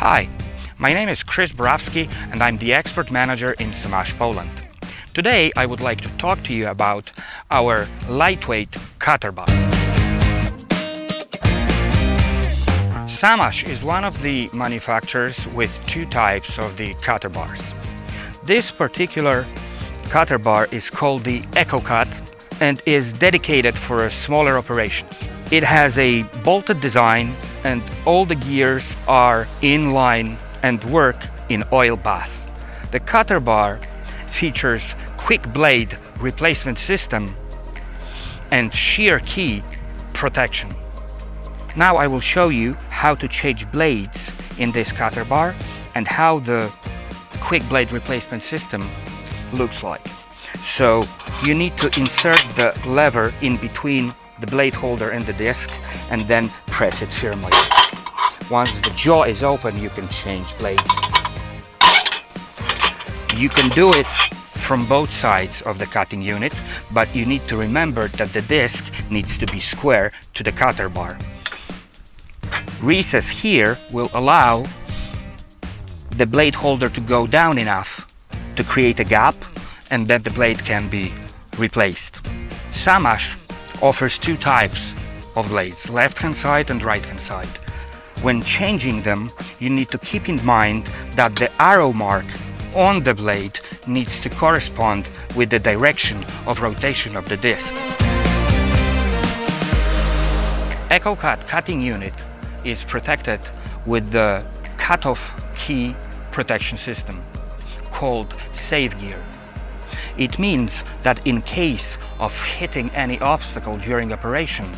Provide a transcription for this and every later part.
Hi, my name is Chris Borawski and I'm the Export Manager in SaMASZ Poland. Today I would like to talk to you about our lightweight cutterbar. SaMASZ is one of the manufacturers with two types of the cutterbars. This particular cutterbar is called the EcoCUT and is dedicated for smaller operations. It has a bolted design and all the gears are in line and work in oil bath. The cutterbar features quick blade replacement system and shear key protection. Now I will show you how to change blades in this cutterbar and how the quick blade replacement system looks like. So you need to insert the lever in between the blade holder and the disc and then press it firmly. Once the jaw is open, you can change blades. You can do it from both sides of the cutting unit, but you need to remember that the disc needs to be square to the cutterbar. Recess here will allow the blade holder to go down enough to create a gap and then the blade can be replaced. SaMASZ offers two types of blades, left-hand side and right-hand side. When changing them, you need to keep in mind that the arrow mark on the blade needs to correspond with the direction of rotation of the disc. EcoCUT cutting unit is protected with the cut-off key protection system called Safegear. It means that in case of hitting any obstacle during operation,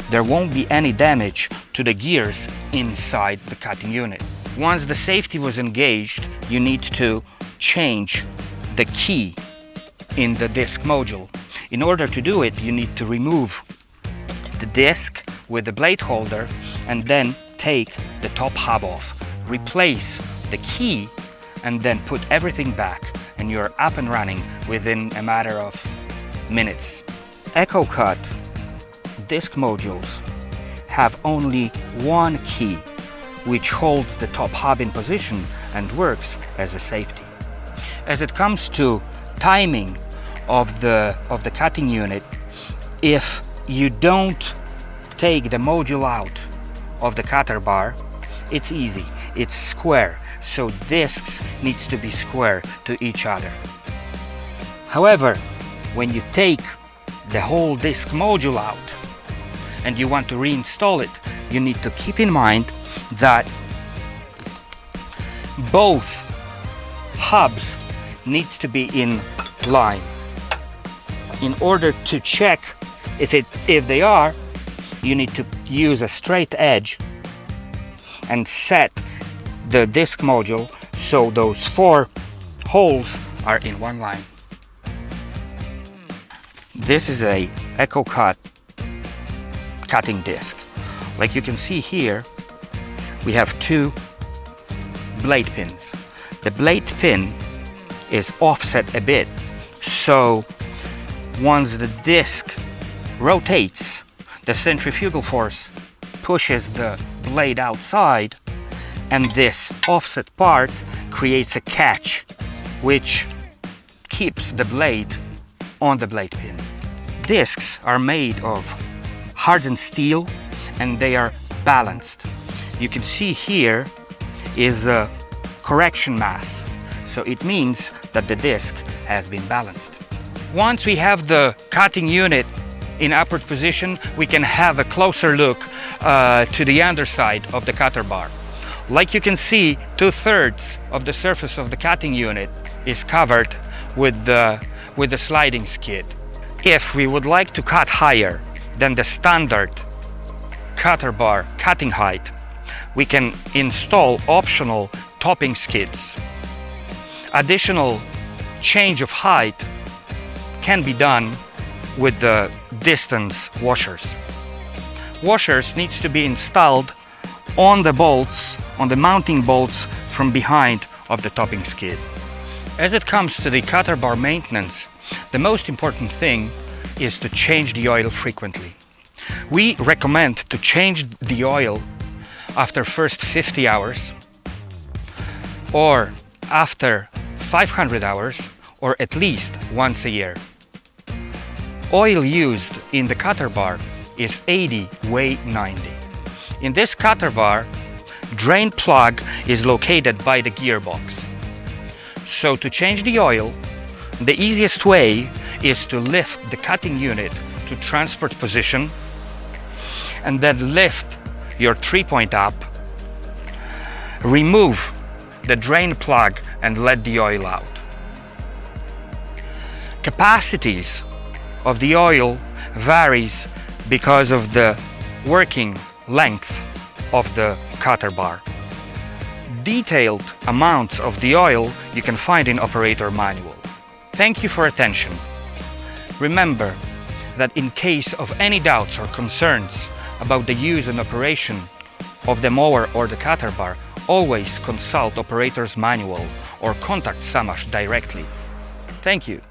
there won't be any damage to the gears inside the cutting unit. Once the safety was engaged, you need to change the key in the disc module. In order to do it, you need to remove the disc with the blade holder and then take the top hub off, replace the key and then put everything back and you're up and running within a matter of minutes. EcoCUT disc modules have only one key which holds the top hub in position and works as a safety. As it comes to timing of the cutting unit, if you don't take the module out of the cutter bar, it's easy, it's square, so discs needs to be square to each other. However, when you take the whole disc module out and you want to reinstall it, you need to keep in mind that both hubs needs to be in line. In order to check if they are, you need to use a straight edge and set the disc module so those four holes are in one line. This is a EcoCUT cutting disc. Like you can see here, we have two blade pins. The blade pin is offset a bit, so once the disc rotates, the centrifugal force pushes the blade outside and this offset part creates a catch which keeps the blade on the blade pin. Discs are made of hardened steel and they are balanced. You can see here is a correction mass, so it means that the disc has been balanced. Once we have the cutting unit in upward position, we can have a closer look to the underside of the cutter bar. Like you can see, 2/3 of the surface of the cutting unit is covered with the sliding skid. If we would like to cut higher than the standard cutter bar cutting height, we can install optional topping skids. Additional change of height can be done with the distance washers. Washers needs to be installed on the bolts, on the mounting bolts from behind of the topping skid. As it comes to the cutter bar maintenance, the most important thing is to change the oil frequently. We recommend to change the oil after first 50 hours or after 500 hours, or at least once a year. Oil used in the cutter bar is 80 weight 90. In this cutter bar, drain plug is located by the gearbox. So to change the oil, the easiest way is to lift the cutting unit to transport position and then lift your 3-point up, remove the drain plug and let the oil out. Capacities of the oil varies because of the working length of the cutter bar. Detailed amounts of the oil you can find in operator manual. Thank you for attention. Remember that in case of any doubts or concerns about the use and operation of the mower or the cutter bar, always consult operator's manual or contact SaMASZ directly. Thank you.